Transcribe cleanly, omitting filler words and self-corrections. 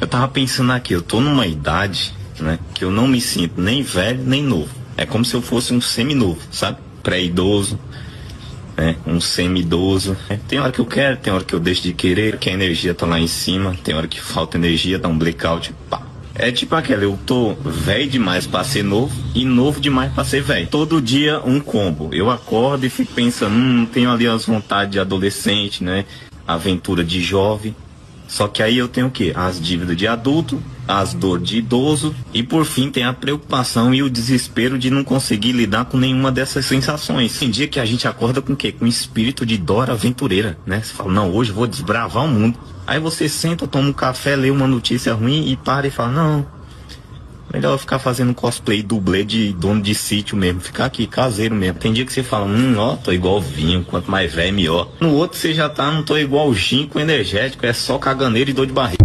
Eu tava pensando aqui, eu tô numa idade, né, que eu não me sinto nem velho, nem novo. É como se eu fosse um seminovo, sabe? Pré-idoso, né? Um semi-idoso. Tem hora que eu quero, tem hora que eu deixo de querer, que a energia tá lá em cima, tem hora que falta energia, dá um blackout, pá. É tipo aquela, eu tô velho demais pra ser novo e novo demais pra ser velho. Todo dia um combo. Eu acordo e fico pensando, tenho ali as vontades de adolescente, né? Aventura de jovem. Só que aí eu tenho o quê? As dívidas de adulto, as dores de idoso e por fim tem a preocupação e o desespero de não conseguir lidar com nenhuma dessas sensações. Tem dia que a gente acorda com o quê? Com espírito de Dora aventureira, né? Você fala, não, hoje eu vou desbravar o mundo. Aí você senta, toma um café, lê uma notícia ruim e para e fala, não, melhor ficar fazendo cosplay dublê de dono de sítio mesmo, ficar aqui caseiro mesmo. Tem dia que você fala, ó, tô igual vinho, quanto mais velho melhor. No outro você já tá, não tô igual ginkgo energético, é só caganeiro e dor de barriga.